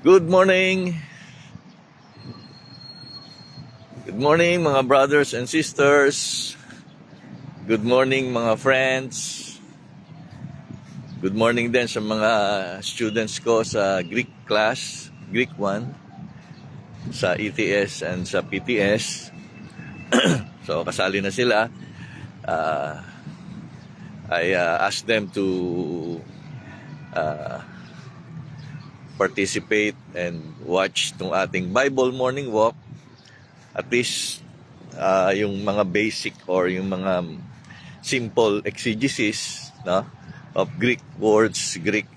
Good morning. Good morning mga brothers and sisters. Good morning mga friends. Good morning din sa mga students ko sa Greek class, Greek 1, sa ETS and sa PTS. So kasali na sila. I asked them to participate and watch itong ating Bible morning walk. At least yung mga basic or yung mga simple exegesis, no, of Greek words, Greek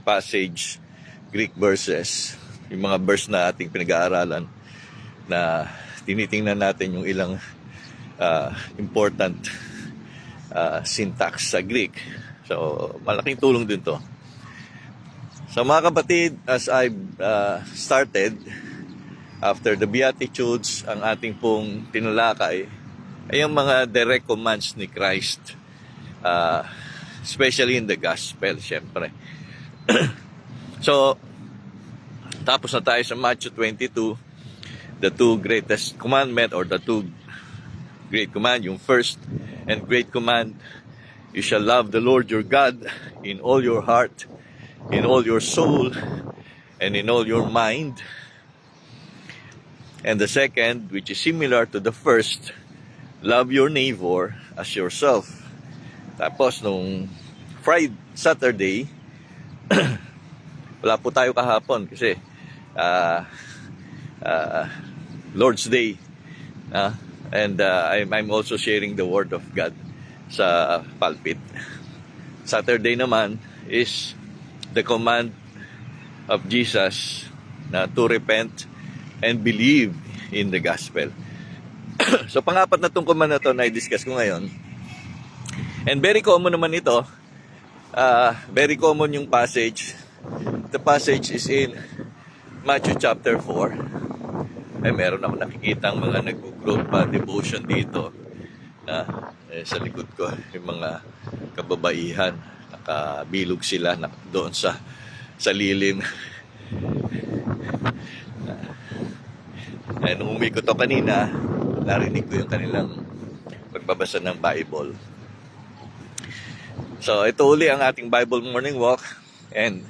passage, Greek verses, yung mga verse na ating pinag-aaralan, na tinitingnan natin yung ilang important syntax sa Greek. So malaking tulong din to. So mga kapatid, as I started, after the Beatitudes, ang ating pong tinalakay ay yung mga direct commands ni Christ, especially in the Gospel, syempre. So, tapos na tayo sa Matthew 22, the two greatest commandment or the two great command, yung first and great command, you shall love the Lord your God in all your heart, in all your soul, and in all your mind. And the second, which is similar to the first, love your neighbor as yourself. Tapos nung Saturday, wala po tayo kahapon kasi Lord's Day. And I'm also sharing the Word of God sa pulpit. Saturday naman is the command of Jesus na to repent and believe in the gospel. So pangapat na tong command na to na i-discuss ko ngayon. And very common naman ito. Very common yung passage. The passage is in Matthew chapter 4. Ay meron ako nakikita ang mga nag-group devotion dito na sa likod ko yung mga kababaihan, nakabilog sila doon sa lilim. Nung umikot ko kanina, narinig ko yung kanilang pagbabasa ng Bible. So ito uli ang ating Bible morning walk, and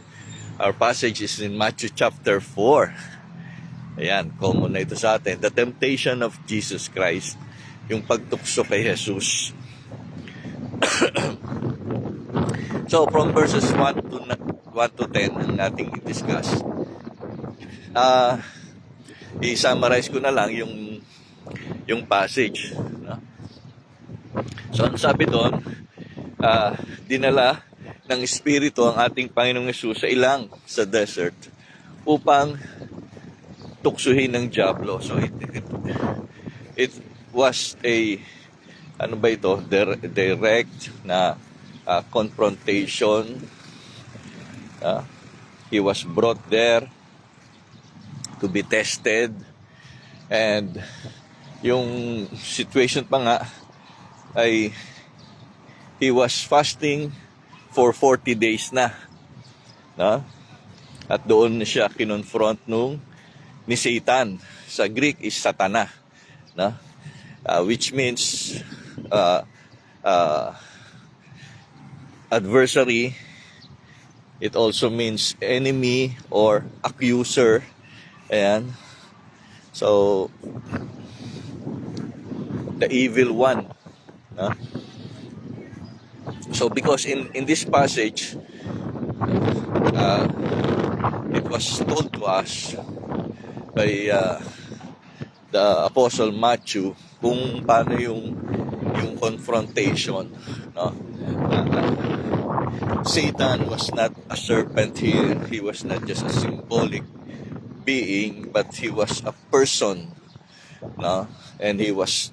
our passage is in Matthew chapter 4. Ayan, common na ito sa atin. The temptation of Jesus Christ, yung pagtukso kay Jesus. So from verses 1 to 10 ang ating i-discuss. I-summarize ko na lang yung passage, no? So ang sabi doon, dinala ng Espiritu ang ating Panginoong Hesus sa desert upang tuksuhin ng diablo. So it was a direct na confrontation. He was brought there to be tested, and yung situation pa nga ay he was fasting for 40 days na, no? At doon siya kinonfront ni Satan. Sa Greek is Satana, no? Which means adversary. It also means enemy or accuser. Ayan. So the evil one, no? So because in this passage, it was told to us by the Apostle Matthew kung paano yung confrontation, no? Satan was not a serpent here. He was not just a symbolic being, but he was a person, no? And he was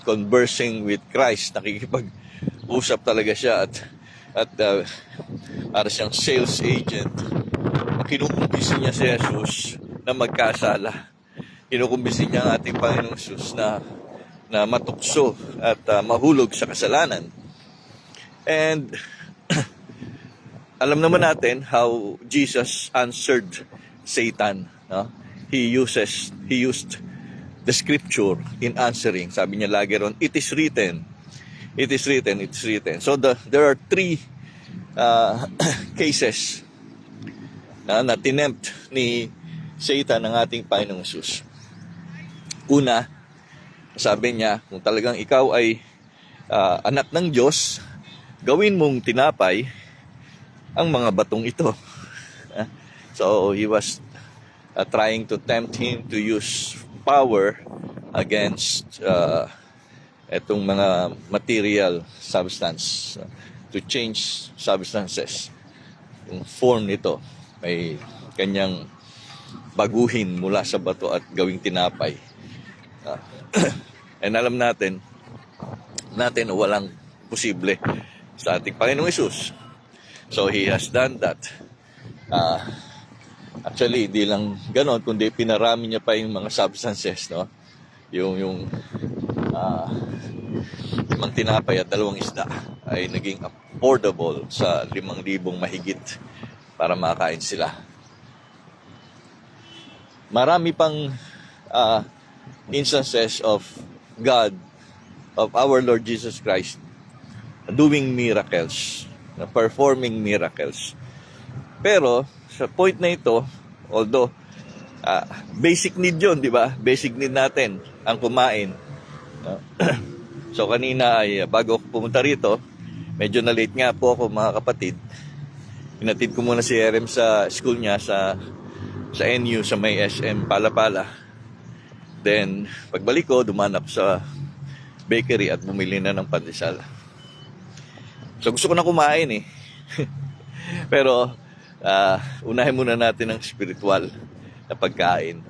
conversing with Christ. Nakikipag-usap talaga siya at para siyang sales agent. Kinukumbisi niya si Jesus na magkasala. Kinukumbisi niya ang ating Panginoong Jesus na matukso at mahulog sa kasalanan. And alam naman natin how Jesus answered Satan, no? He used the scripture in answering. Sabi niya lagi ron, it is written, it is written, it is written. So there are three cases na tinempt ni Satan ng ating Panginoong Hesus. Una, sabi niya, kung talagang ikaw ay anak ng Diyos, gawin mong tinapay ang mga batong ito. So he was trying to tempt him to use power against etong mga material substance, to change substances. Yung form nito ay kanyang baguhin mula sa bato at gawing tinapay. And alam natin walang posible sa ating Panginoong Hesus. So he has done that. Actually, hindi lang ganon, kundi pinarami niya pa yung mga substances, no? Yung limang tinapay at 2 isda ay naging affordable sa 5,000 mahigit para makain sila. Marami pang instances of God, of our Lord Jesus Christ, doing miracles, performing miracles. Pero sa point na ito, although basic need yun, di ba? Basic need natin ang kumain. So kanina ay bago ako pumunta rito, medyo na late nga po ako mga kapatid. Pinatid ko muna si Erem sa school niya sa NU sa may SM Palapala. Then pagbalik ko, dumaan ako sa bakery at bumili na ng pandesal. So gusto ko na kumain eh. Pero unahin muna natin ang spiritual na pagkain.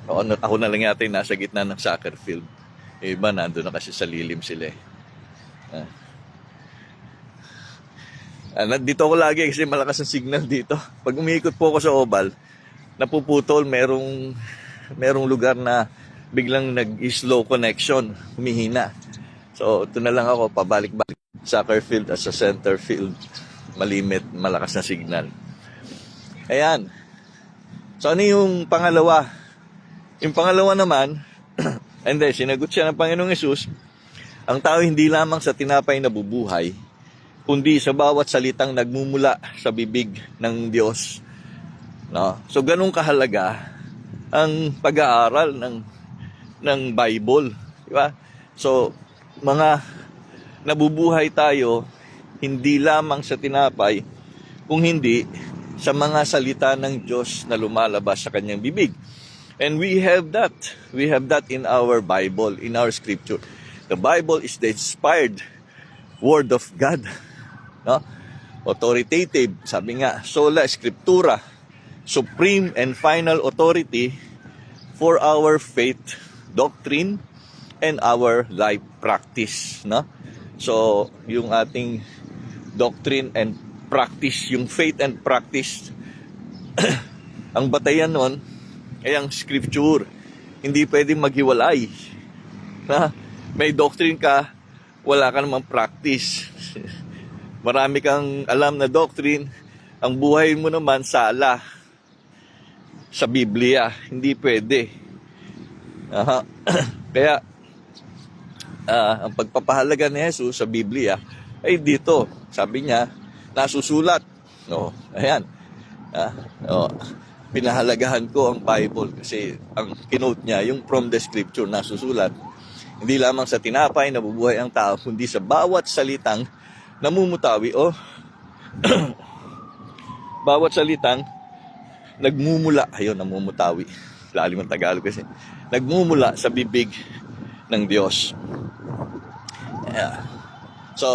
Ako na lang yata yung nasa gitna ng soccer field. Yung iba nandun na kasi sa lilim sila eh. Dito ako lagi kasi malakas ang signal dito. Pag umiikot po ako sa oval, napuputol, merong lugar na biglang nag-slow connection, humihina. So, ito na lang ako, pabalik-balik. Soccer field at sa center field, malimit, malakas na signal. Ayan. So, ano yung pangalawa? Yung pangalawa naman, and then, sinagot siya ng Panginoong Hesus, ang tao hindi lamang sa tinapay na bubuhay, kundi sa bawat salitang nagmumula sa bibig ng Diyos. No? So, ganun kahalaga ang pag-aaral ng Bible. Diba? So, mga nabubuhay tayo hindi lamang sa tinapay, kung hindi sa mga salita ng Diyos na lumalabas sa kanyang bibig. And we have that. We have that in our Bible, in our scripture. The Bible is the inspired word of God. No? Authoritative, sabi nga, sola scriptura, supreme and final authority for our faith, doctrine, and our life practice, no? So, yung ating doctrine and practice, yung faith and practice, ang batayan nun ay ang scripture. Hindi pwedeng maghiwalay. Na? May doctrine ka, wala ka namang practice. Marami kang alam na doctrine, ang buhay mo naman sala sa Biblia. Hindi pwede. Kaya, ang pagpapahalaga ni Jesus sa Biblia ay dito. Sabi niya, nasusulat. No, ayan. Pinahalagahan ko ang Bible kasi ang kinote niya, yung from the scripture, nasusulat. Hindi lamang sa tinapay nabubuhay ang tao, kundi sa bawat salitang namumutawi o bawat salitang nagmumula. Ayun, namumutawi. Lalim ang Tagalog kasi. Nagmumula sa bibig ng Diyos. Yeah. So,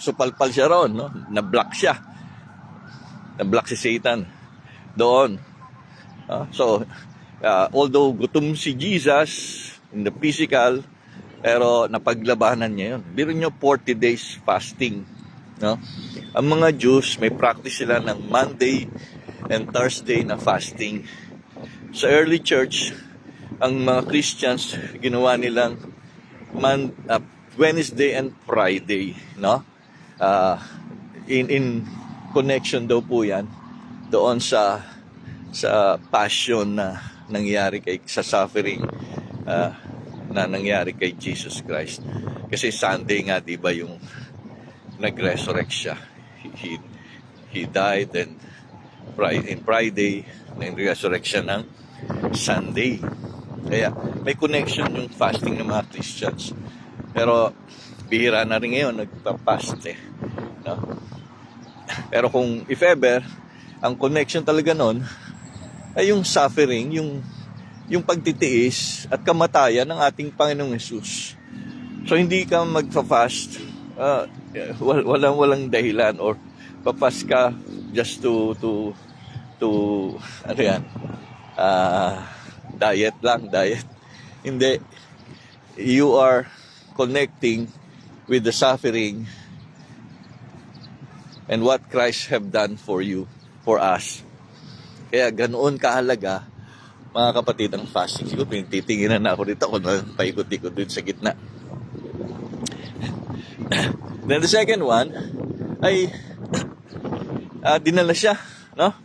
supalpal siya ron, no? Na-block siya. Na-block si Satan doon. Although gutom si Jesus in the physical, pero napaglabanan niya yun. Biro nyo, 40 days fasting. No? Ang mga Jews, may practice sila ng Monday and Thursday na fasting. Sa early church, ang mga Christians, ginawa nilang Wednesday and Friday, no? uh, in connection daw po yan doon sa passion na nangyari sa suffering na nangyari kay Jesus Christ. Kasi Sunday nga, di ba, yung nag-resurrect siya. He died and in Friday, nag-resurrect siya ng Sunday. Kaya may connection yung fasting ng mga Christians. Pero bihira na rin ngayon, nagpa-fast no? Pero kung if ever, ang connection talaga nun ay yung suffering, yung pagtitiis at kamatayan ng ating Panginoong Hesus. So hindi ka magfa-fast walang dahilan, or pa-fast ka just to ano yan, diet. Hindi. You are connecting with the suffering and what Christ have done for you, for us. Kaya ganoon kahalaga, mga kapatid, ang fasting. Siguro titinginan na ako dito kung paikot-ikot dito sa gitna. Then the second one ay dinala siya, no?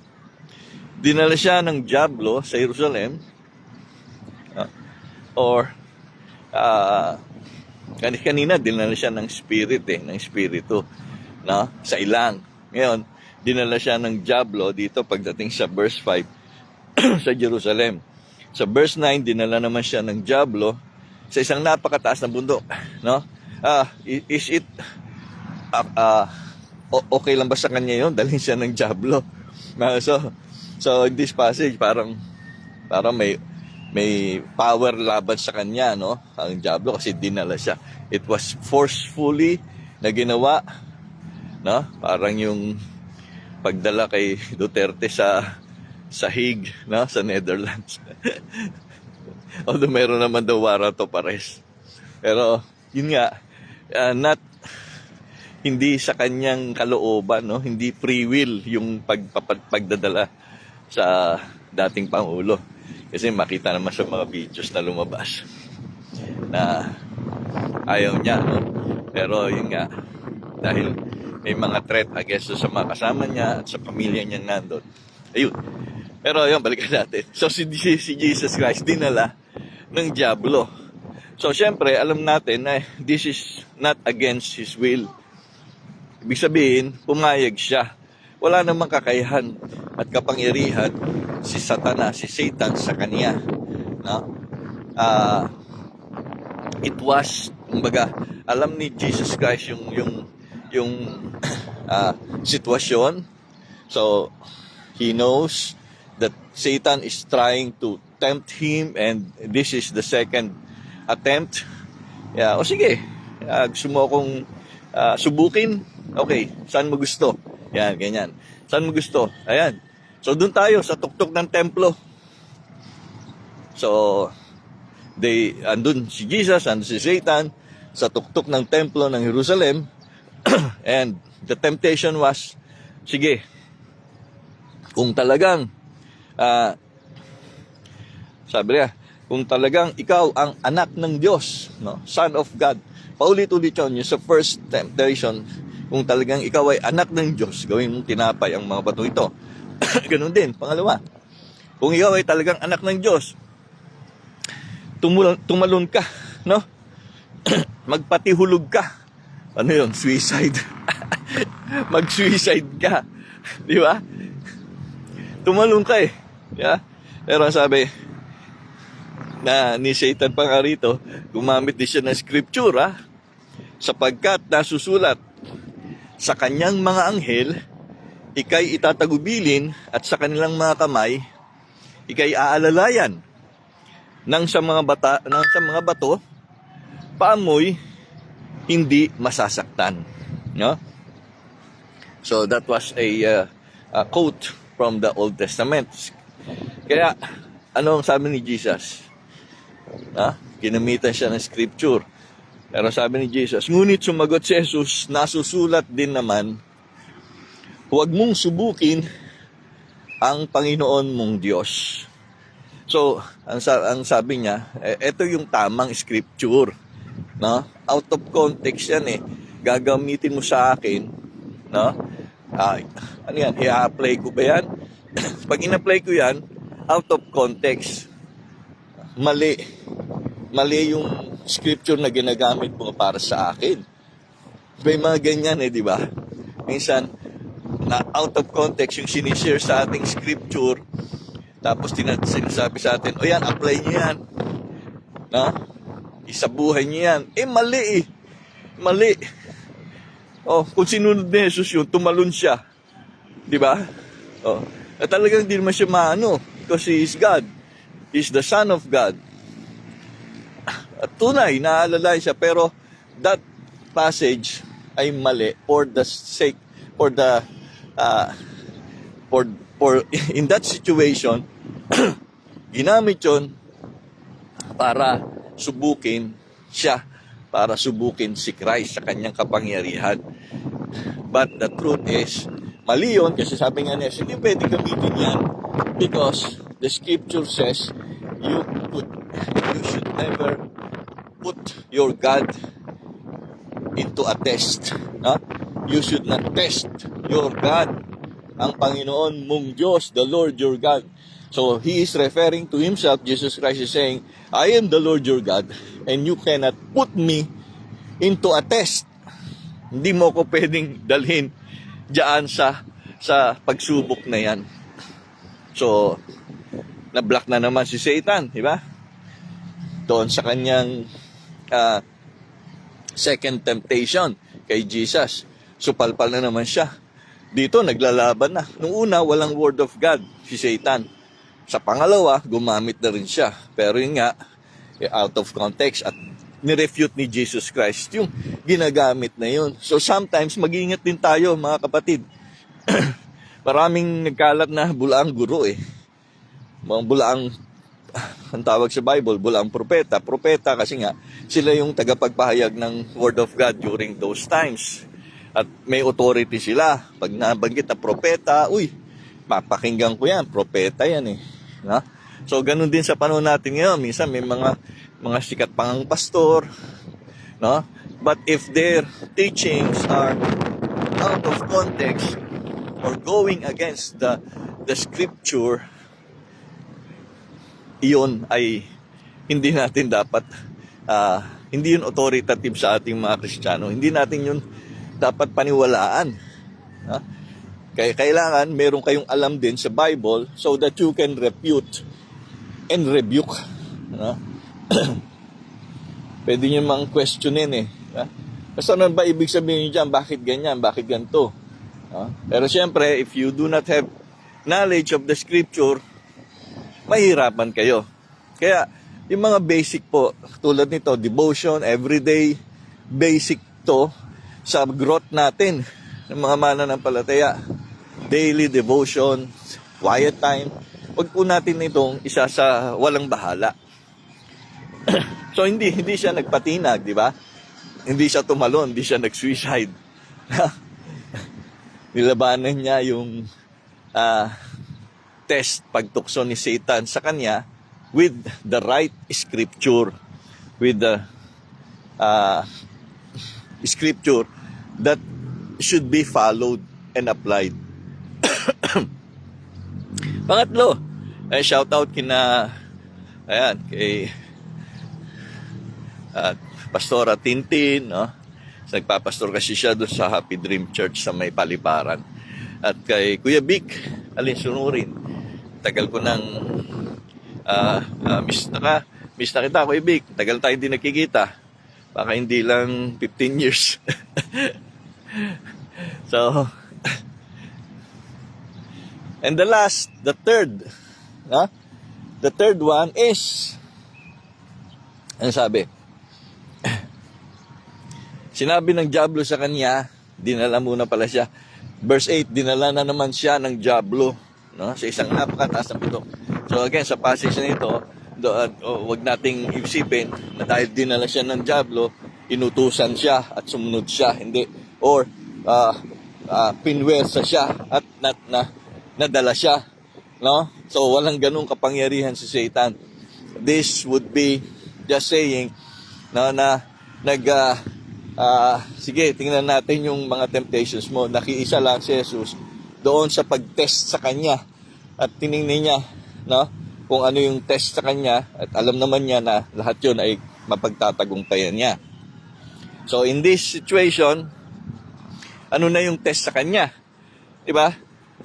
Dinala siya ng dyablo sa Jerusalem, or kanina dinala siya ng espiritu, no? Sa ilang. Ngayon, dinala siya ng dyablo dito pagdating sa verse 5 sa Jerusalem. Sa verse 9, dinala naman siya ng dyablo sa isang napakataas na bundok, no? Is it okay lang ba sa kanya yun? Dalhin siya ng dyablo. So in this passage, parang may power laban sa kanya, no? Ang dyablo, kasi dinala siya. It was forcefully na ginawa, no? Parang yung pagdala kay Duterte sa Hague, no? Sa Netherlands. Although meron naman daw warrant of arrest. Pero yun nga, hindi sa kanyang kalooban, no? Hindi free will yung pagdadala sa dating Pangulo. Kasi makita naman sa mga videos na lumabas na ayaw niya, no? Pero yun nga, dahil may mga threat against sa mga kasama niya at sa pamilya niya nandun. Ayun. Pero yun, balikan natin. So si Jesus Christ dinala ng dyablo. So syempre, alam natin na this is not against His will. Ibig sabihin, pumayag siya. Wala namang kakayahan at kapangyarihan si Satanas, si Satan sa kanya. No? It was, kumbaga, alam ni Jesus Christ yung sitwasyon. So He knows that Satan is trying to tempt Him, and this is the second attempt. O sige, gusto mo akong subukin? Okay, saan mo gusto? Yan, ganyan. Saan mo gusto? Ayan. So, doon tayo sa tuktok ng templo. So, andun si Jesus, andun si Satan, sa tuktok ng templo ng Jerusalem. And the temptation was, sige, kung talagang, sabi niya, kung talagang ikaw ang anak ng Diyos, no? Son of God. Paulit-ulit yun, yung sa first temptation, kung talagang ikaw ay anak ng Diyos, gawin mong tinapay ang mga bato ito. Ganun din, pangalawa. Kung ikaw ay talagang anak ng Diyos, tumalon ka, no? Magpatihulog ka. Ano yun? Suicide. Mag-suicide ka. Di ba? Tumalon ka eh. Yeah? Pero sabi na ni Satan pa nga rito, gumamit din siya ng scripture, sapagkat nasusulat, sa kanyang mga anghel, ikay itatagubilin, at sa kanilang mga kamay, ikay aalalayan, nang sa mga bato, paamoy, hindi masasaktan. No? So that was a quote from the Old Testament. Kaya, ano ang sabi ni Jesus? Ginamitan siya ng scripture. Pero sabi ni Jesus, ngunit sumagot si Jesus, nasusulat din naman, huwag mong subukin ang Panginoon mong Diyos. So, ang sabi niya, ito yung tamang scripture. No? Out of context yan eh. gagamitin mo sa akin, no? Ano yan, i-apply ko ba yan? Pag in-apply ko yan, out of context, mali yung scripture na ginagamit mo para sa akin. May mga ganyan di ba? Minsan, na out of context yung sinishare sa ating scripture, tapos sinasabi sa atin, o yan, apply nyo yan. No? Isabuhay nyo yan. Mali. Kung sinunod ni Jesus yun, tumalon siya. Di ba? At talagang hindi naman siya maano, because He is God. He is the Son of God. At tunay, naalala siya, pero that passage ay mali for the sake, in that situation, ginamit yun para subukin siya, para subukin si Christ sa kanyang kapangyarihan. But the truth is, mali yun, kasi sabi nga niya, hindi pwede gamitin yan because the scripture says you should never put your God into a test. You should not test your God. Ang Panginoon mong Diyos, the Lord your God. So He is referring to Himself. Jesus Christ is saying, I am the Lord your God and you cannot put me into a test. Hindi mo ko pwedeng dalhin diyan sa pagsubok na yan. So, na-block na naman si Satan, di ba? Doon sa kanyang second temptation kay Jesus. Supalpal na naman siya. Dito, naglalaban na. Nung una, walang word of God si Satan. Sa pangalawa, gumamit na rin siya. Pero yun nga, out of context at nirefute ni Jesus Christ yung ginagamit na yun. So sometimes, mag-iingat din tayo, mga kapatid. Maraming nagkalat na bulaang guro Mga bulaang, ang tawag sa Bible, bulaang propeta. Propeta kasi nga, sila yung tagapagpahayag ng Word of God during those times. At may authority sila. Pag nabanggit na propeta, mapakinggan ko yan, propeta yan No? So, ganun din sa panahon natin ngayon. Minsan may mga sikat pang pastor, no? But if their teachings are out of context or going against the scripture, iyon ay hindi natin dapat, hindi yun authoritative sa ating mga Kristiyano. Hindi natin yun dapat paniwalaan. Kaya kailangan meron kayong alam din sa Bible so that you can refute and rebuke. Pwede nyo mang questionin Basta ano ba ibig sabihin nyo dyan? Bakit ganyan? Bakit ganito? Pero siyempre, if you do not have knowledge of the scripture, mahirapan kayo. Kaya, yung mga basic po, tulad nito, devotion, everyday, basic to sa growth natin ng mga mananampalataya. Daily devotion, quiet time. Huwag po natin itong isa sa walang bahala. So, hindi siya nagpatinag, di ba? Hindi siya tumalon, hindi siya nag-suicide. Nilabanan niya yung test, pagtukso ni Satan sa kanya with the right scripture, with the scripture that should be followed and applied. Pangatlo, shout out kay Pastora Tintin, nagpapastor kasi siya doon sa Happy Dream Church sa may Paliparan. At kay Kuya Vic Alinsunurin, tagal ko nang miss na kita, Kuya Vic. Tagal tayo hindi nakikita. Baka hindi lang 15 years. So, and the third one is, ano sabi? Sinabi ng diablo sa kanya, dinala muna pala siya. Verse 8, dinala na naman siya ng diablo, sa isang napakataas na putok. So again, sa passage na ito, wag nating isipin na dahil dinala siya ng diablo, inutusan siya at sumunod siya. Hindi. Or, pinwersa siya at nadala siya. No? So, walang ganung kapangyarihan si Satan. This would be just saying na Sige, tingnan natin yung mga temptations mo. Nakiisa lang si Jesus doon sa pag-test sa kanya. At tiningnan niya, no, kung ano yung test sa kanya. At alam naman niya na lahat yun ay mapagtatagumpayan niya. So in this situation, ano na yung test sa kanya? Diba?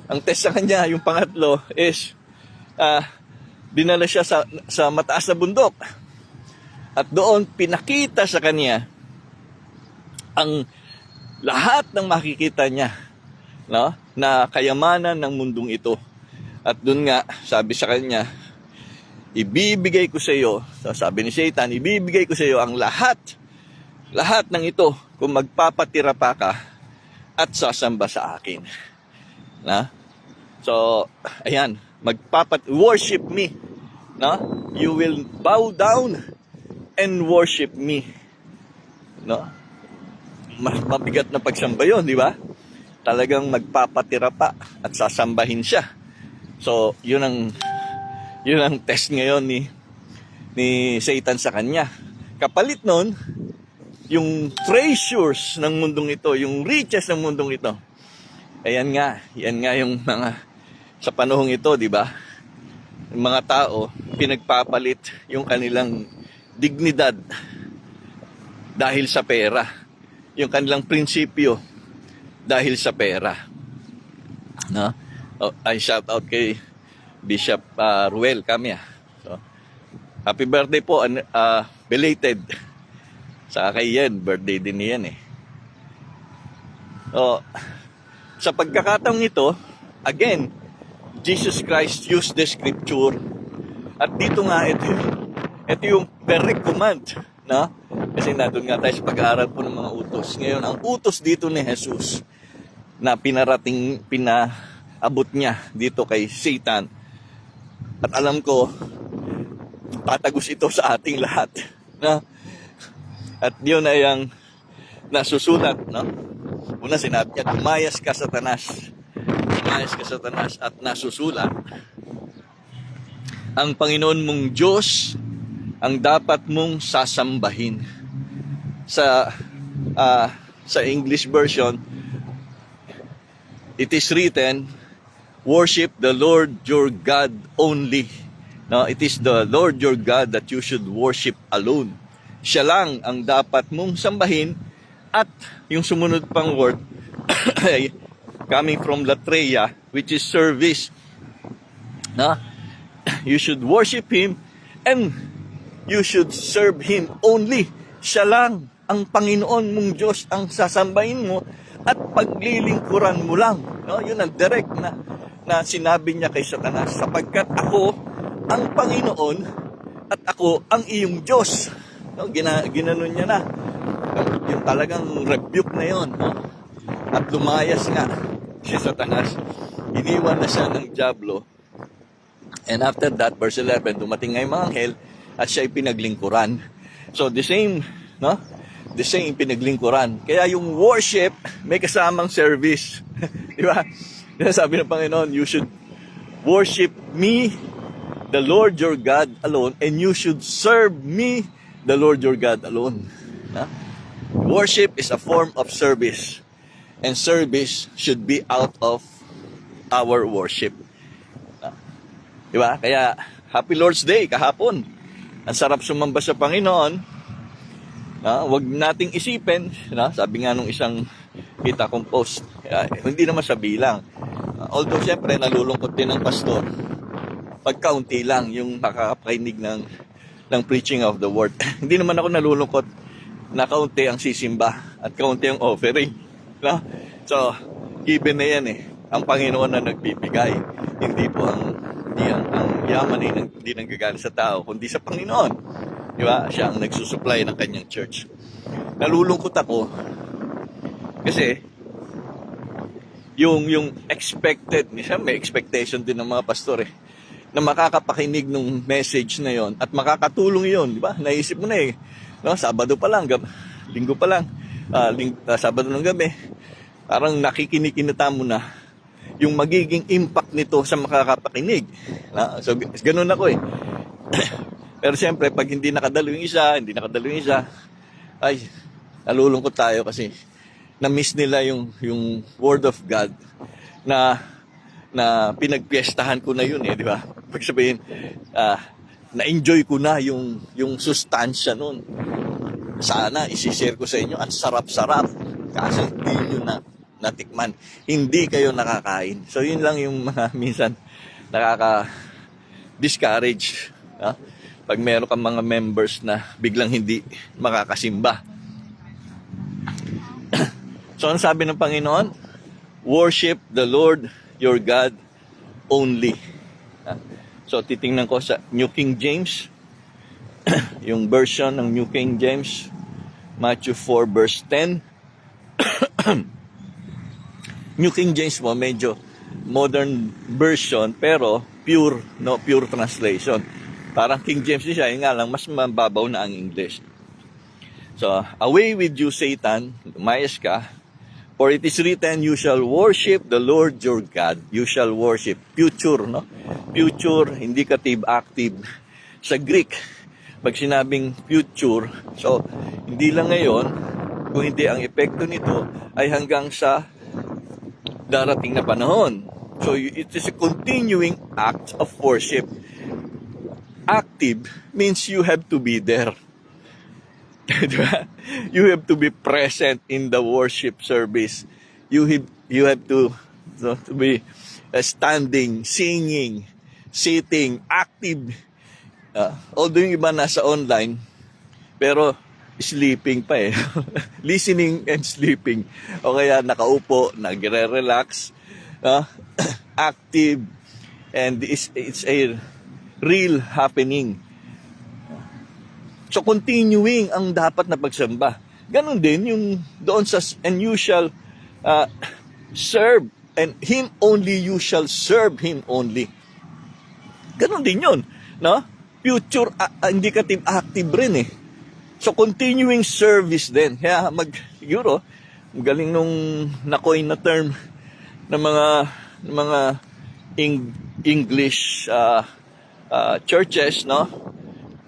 Ang test sa kanya, yung pangatlo is dinala siya sa mataas na bundok. At doon pinakita sa kanya ang lahat ng makikita niya, no, na kayamanan ng mundong ito. At doon nga, sabi sa kanya, ibibigay ko sa iyo, sabi ni Satan, ibibigay ko sa iyo ang lahat ng ito kung magpapatira pa ka at sasamba sa akin. Na? So, ayan, worship me. No? You will bow down and worship me. No? Mabigat na pagsamba yun, di ba? Talagang magpapatira pa at sasambahin siya. So, yun ang test ngayon ni Satan sa kanya. Kapalit nun, yung treasures ng mundong ito, yung riches ng mundong ito. Yan nga yung mga sa panahong ito, di ba? Yung mga tao, pinagpapalit yung kanilang dignidad dahil sa pera. Yung kanilang prinsipyo dahil sa pera. No? I shout out kay Bishop Ruel Camia. So, happy birthday po, belated. Sa kay Yen, birthday din niyan eh. Sa pagkakataong ito, again, Jesus Christ used the scripture. At dito nga, ito yung direct command. No? Kasi nandun nga tayo sa pag-aaral po ng mga utos. Ngayon, ang utos dito ni Jesus na pinaabot niya dito kay Satan. At alam ko, tatagos ito sa ating lahat. No? At yun ay ang nasusulat. No? Una sinabi niya, lumayas ka Satanas. Lumayas ka Satanas at nasusulat. Ang Panginoon mong Diyos ang dapat mong sasambahin. Sa English version, it is written, worship the Lord your God only. No, it is the Lord your God that you should worship alone. Siya lang ang dapat mong sambahin. At yung sumunod pang word ay coming from latreia, which is service. No? You should worship Him and you should serve Him only. Siya lang ang Panginoon mong Diyos ang sasambahin mo at paglilingkuran mo lang. No? Yun ang direct na sinabi niya kay Satanas. Sapagkat ako ang Panginoon at ako ang iyong Diyos. No? Ginanon niya na. Yung talagang rebuke na yun. No? At lumayas nga si Satanas. Iniwan na siya ng Diablo. And after that, verse 11, dumating nga yung mga anghel at siya'y pinaglingkuran. So the same, no? The same pinaglingkuran. Kaya yung worship may kasamang service. Di ba? Sabi ng Panginoon, you should worship me, the Lord your God alone, and you should serve me, the Lord your God alone. No? Worship is a form of service. And service should be out of our worship. Diba? Kaya, Happy Lord's Day kahapon. Ang sarap sumamba sa Panginoon. Huwag nating isipin. Sabi nga nung isang kita kong post. Hindi naman sa bilang. Although, siyempre, nalulungkot din ng pastor. Pagkaunti lang yung makakapakinig ng preaching of the word. Hindi naman ako nalulungkot na kaunti ang sisimba at kaunti ang offering. No? So, given na yan eh. Ang Panginoon na nagbibigay. Hindi po ang yaman ay hindi nanggagaling sa tao, kundi sa Panginoon. Di ba? Siya ang nagsusupply ng kanyang church. Nalulungkot ako kasi yung expected, minsan may expectation din ng mga pastor eh, na makakapakinig ng message na yon at makakatulong yon, di ba? Naisip mo na eh. No, Sabado pa lang, Linggo pa lang, Sabado ng gabi, parang nakikinikinita mo na yung magiging impact nito sa makakapakinig. So, ganun ako eh. Pero siyempre, pag hindi nakadalo yung isa, ay, nalulungkot tayo kasi na-miss nila yung Word of God na pinagpiestahan ko na yun di ba? Pag sabihin, na-enjoy ko na yung sustansya nun. Sana isi-share ko sa inyo, ang sarap-sarap. Kasi hindi nyo natikman. Hindi kayo nakakain. So yun lang yung mga minsan nakaka-discourage. Pag meron kang mga members na biglang hindi makakasimba. So ano sabi ng Panginoon? Worship the Lord your God only. So titingnan ko sa New King James, yung version ng New King James, Matthew 4 verse 10. New King James mo medyo modern version pero pure translation. Parang King James din siya, yun nga lang mas mababaw na ang English. So, away with you Satan, lumayas ka. For it is written, you shall worship the Lord your God. You shall worship. Future, no? Future, indicative, active. Sa Greek, pag sinabing future, so, hindi lang ngayon, kung hindi ang epekto nito, ay hanggang sa darating na panahon. So, it is a continuing act of worship. Active means you have to be there. You have to be present in the worship service. You have to be standing, singing, sitting, active. Although yung iba nasa online, pero sleeping pa listening and sleeping. O kaya nakaupo, nagre-relax, active, and it's a real happening. So continuing ang dapat na pagsamba. Ganon din yung doon sa and you shall serve and him only, you shall serve him only. Ganon din yun, no? Future indicative active rin So continuing service din. Kaya siguro galing nung na-coin na term ng mga English churches, no?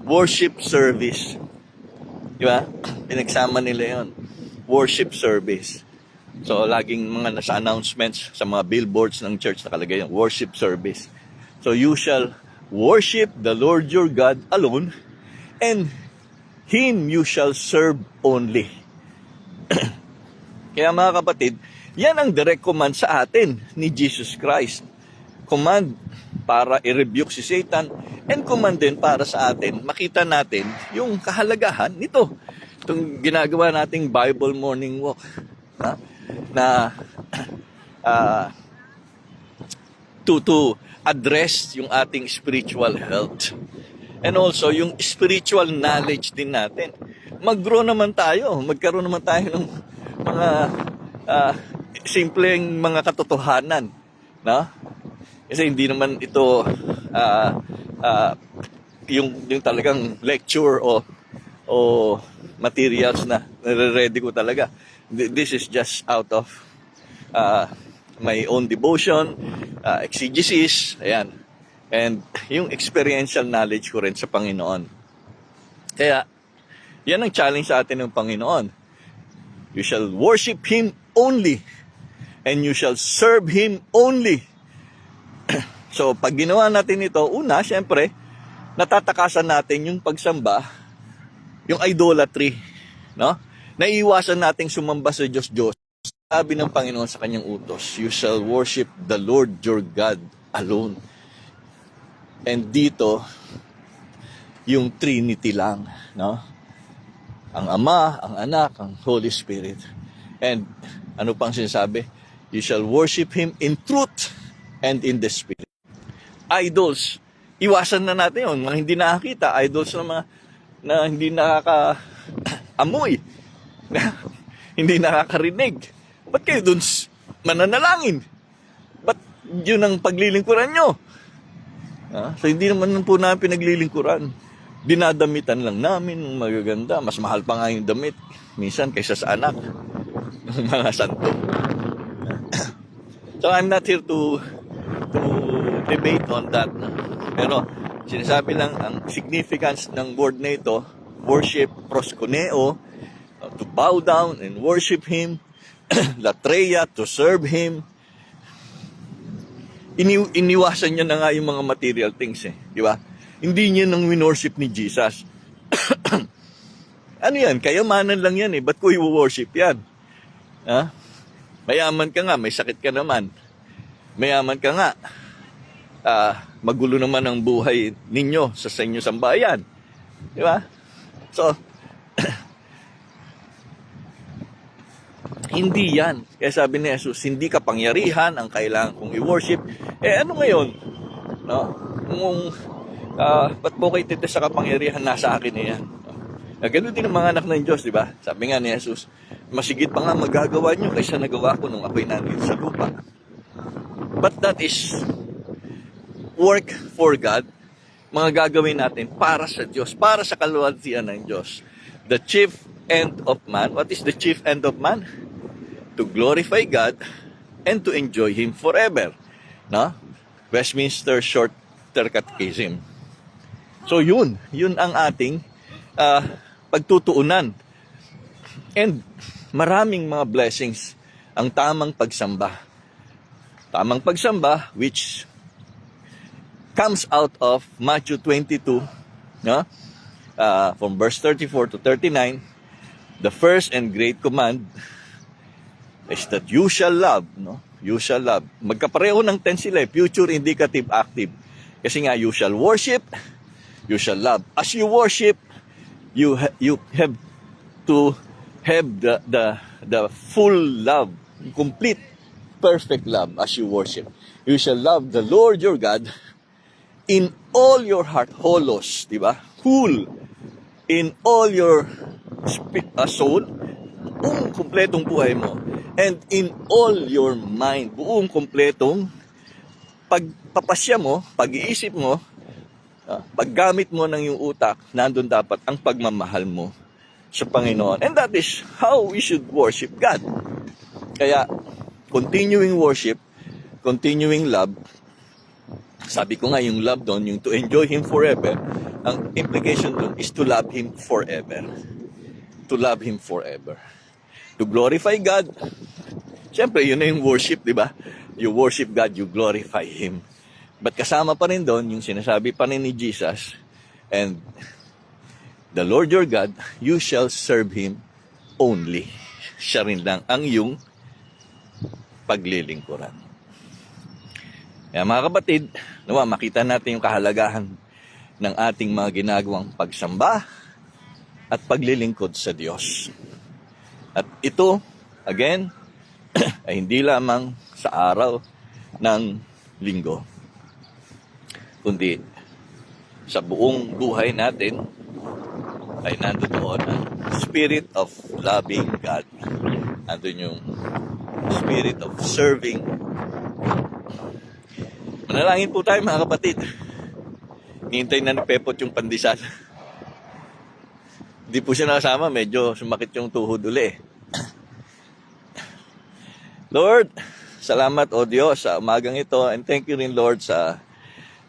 Worship service. Di ba? Pinagsama nila yon. Worship service. So, laging mga nasa announcements sa mga billboards ng church nakalagay yung worship service. So, you shall worship the Lord your God alone, and Him you shall serve only. Kaya mga kapatid, yan ang direct command sa atin ni Jesus Christ. Command para i-rebuke si Satan, and command din para sa atin, makita natin yung kahalagahan nito. Itong ginagawa nating Bible morning walk. To address yung ating spiritual health. And also, yung spiritual knowledge din natin. Mag-grow naman tayo. Magkaroon naman tayo ng mga simpleng mga katotohanan. No? Kasi hindi naman ito yung talagang lecture o materials na nare-ready ko talaga. This is just out of my own devotion, exegesis, ayan. And yung experiential knowledge ko rin sa Panginoon. Kaya, yan ang challenge sa atin ng Panginoon. You shall worship Him only, and you shall serve Him only. So, pag ginawa natin ito, una, syempre, natatakasan natin yung pagsamba, yung idolatry, no? Naiiwasan nating sumamba sa Diyos. Sabi ng Panginoon sa kanyang utos, you shall worship the Lord your God alone. And dito, yung Trinity lang, no? Ang Ama, ang Anak, ang Holy Spirit. And ano pang sinasabi? You shall worship Him in truth and in the Spirit. Idols, iwasan na natin yun. Mga hindi nakakita, idols na hindi nakaka-amoy, na hindi nakakarinig. Ba't kayo dun mananalangin? Ba't yun ang paglilingkuran nyo? So hindi naman po namin pinaglilingkuran. Dinadamitan lang namin ng magaganda. Mas mahal pa nga yung damit minsan kaysa sa anak ng mga santo. So I'm not here to debate on that. Pero sinasabi lang ang significance ng word na ito, worship, proskuneo, to bow down and worship Him, latreia to serve Him. Iniwasan niya na nga yung mga material things di ba? Hindi niya nang winorship ni Jesus. Ano yan? Kayamanan lang yan ba't ko i-worship yan? Ha? Mayaman ka nga, may sakit ka naman. Mayaman ka nga, magulo naman ang buhay ninyo sa inyo sambayan. Di ba? So, hindi yan. Kaya sabi ni Jesus, hindi kapangyarihan ang kailangan kong i-worship. Ano ngayon? No? Kung, ba't po kayo titis sa kapangyarihan? Nasa akin na yan. Ganun din ang mga anak ng Diyos, di ba? Sabi nga ni Jesus, masigit pa nga magagawa nyo kaysa nagawa ko nung ako'y nandito sa lupa. But that is work for God. Mga gagawin natin para sa Diyos, para sa kaluwalhatian ng Diyos. The chief end of man. What is the chief end of man? To glorify God and to enjoy Him forever. No? Westminster Shorter Catechism. So yun ang ating pagtutuunan. And maraming mga blessings ang tamang pagsamba. Tamang pagsamba which comes out of Matthew 22, no? From verse 34 to 39, the first and great command is that you shall love, no? You shall love. Magkapareho ng tense sila, future indicative active. Kasi nga, you shall worship, you shall love. As you worship, you have to have the full love, complete, perfect love as you worship. You shall love the Lord your God in all your heart, holos, di ba? Whole, in all your soul, buong kumpletong buhay mo, and in all your mind, buong kumpletong pagpapasya mo, pag-iisip mo, paggamit mo ng iyong utak, nandun dapat ang pagmamahal mo sa Panginoon. And that is how we should worship God. Kaya, continuing worship, continuing love, sabi ko nga yung love doon, yung to enjoy Him forever, ang implication doon is to love Him forever. To love Him forever. To glorify God. Siyempre, yun na yung worship, di ba? You worship God, you glorify Him. But kasama pa rin doon, yung sinasabi pa rin ni Jesus, and the Lord your God, you shall serve Him only. Siya rin lang ang iyong paglilingkuran. Kaya mga kapatid, nawa makita natin yung kahalagahan ng ating mga ginagawang pagsamba at paglilingkod sa Diyos. At ito, again, ay hindi lamang sa araw ng linggo, kundi sa buong buhay natin ay nandoon ang spirit of loving God. Nandun yung spirit of serving. Manalangin po tayo mga kapatid. Hintay na ni Pepot yung pandesal. Hindi po siya nakasama, medyo sumakit yung tuhod uli. Lord, salamat o Diyos sa umagang ito, and thank you rin Lord sa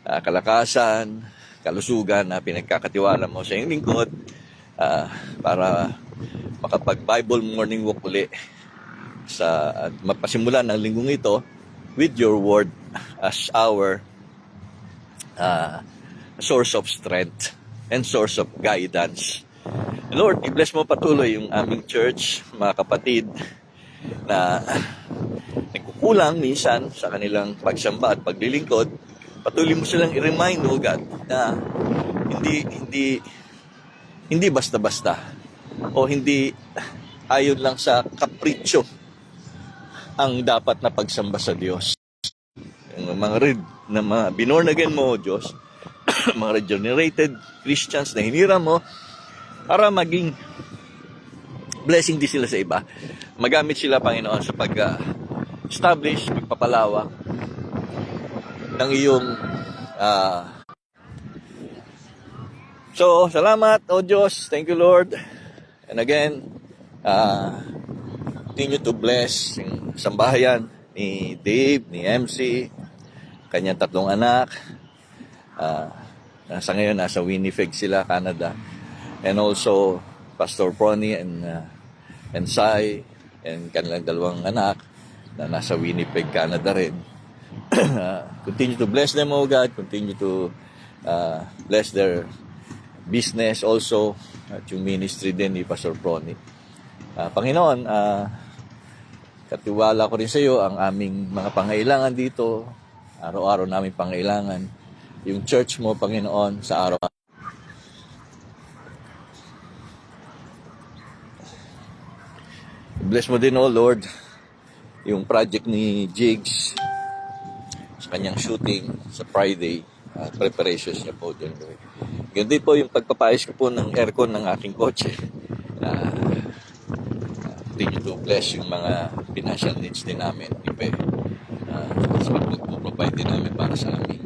kalakasan, kalusugan na pinagkakatiwala mo sa iyong lingkod para makapag-Bible morning walk uli at mapasimulan ang linggong ito with your word as our source of strength and source of guidance. Lord, i-bless mo patuloy yung aming church, mga kapatid na nagkukulang minsan sa kanilang pagsamba at paglilingkod. Patuloy mo silang i-remind, O God, na hindi basta-basta o hindi ayon lang sa kapritsyo ang dapat na pagsamba sa Diyos. Yung mga binorn again mo, O Diyos, mga regenerated Christians na hinira mo para maging blessing din sila sa iba. Magamit sila, Panginoon, sa pag-establish, pagpapalawak ng iyong So, salamat, O Diyos. Thank you, Lord. And again, continue to bless yung sambahayan ni Dave, ni MC, kanyang 3 anak. Sa ngayon, nasa Winnipeg sila, Canada. And also, Pastor Prony and and Sai, and kanilang dalawang anak na nasa Winnipeg, Canada rin. Continue to bless them, O God. Continue to bless their business also, at yung ministry din ni Pastor Prony. Panginoon, katiwala ko rin sa iyo ang aming mga pangailangan dito. Araw-araw namin pangailangan. Yung church mo, Panginoon, sa araw. Bless mo din, O Lord, yung project ni Jigs sa kanyang shooting sa Friday. Preparations niya po dyan. Ganun din po yung pagpapayos ko po ng aircon ng aking kotse. Continue to bless yung mga financial needs din namin. Sa pag-provide din namin para sa aming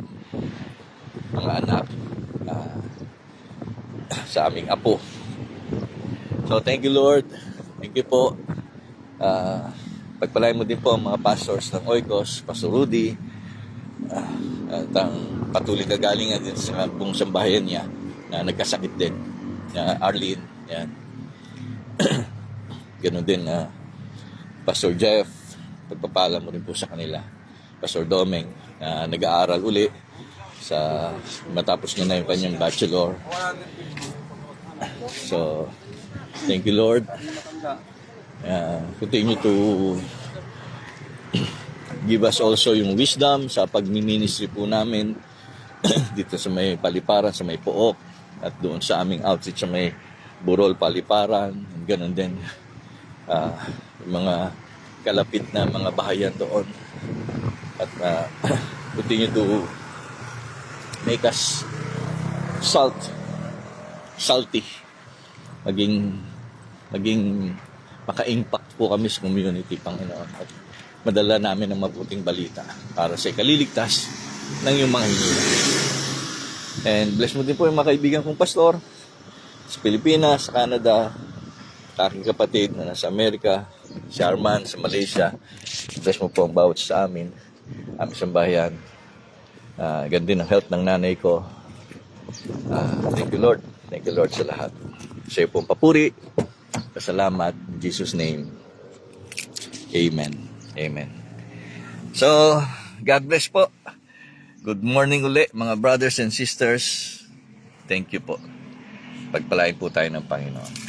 mga anak, sa aming apo. So thank you, Lord. Thank you po. Pagpalain mo din po ang mga pastors ng Oikos, Pastor Rudy, at ang patuloy kagalingan din sa buong sambahayan niya na nagkasakit din, Arlene, yan. Ganon din Pastor Jeff, pagpapala mo rin po sa kanila. Pastor Domeng, nag-aaral uli sa matapos niya na yung kanyang bachelor. So thank you, Lord. Continue to give us also yung wisdom sa pagmi-ministry po namin dito sa may Paliparan, sa may Pook, at doon sa aming outreach sa may Burol, Paliparan, ganun din. Mga kalapit na mga bahayan doon. At continue to make us salty. Maging maka-impact po kami sa community, Panginoon. At madala namin ang mabuting balita para sa ikaliligtas ng iyong mga hinila. And bless mo din po yung mga kaibigan kong pastor sa Pilipinas, sa Canada, sa aking kapatid na nasa Amerika, si Arman sa Malaysia. Bless mo po ang bawat sa amin, aming sambahayan. Ganda din ang health ng nanay ko. Thank you, Lord. Thank you, Lord, sa lahat. Sa iyo pong papuri. Salamat. In Jesus' name. Amen. Amen. So, God bless po. Good morning uli, mga brothers and sisters. Thank you po. Pagpalain po tayo ng Panginoon.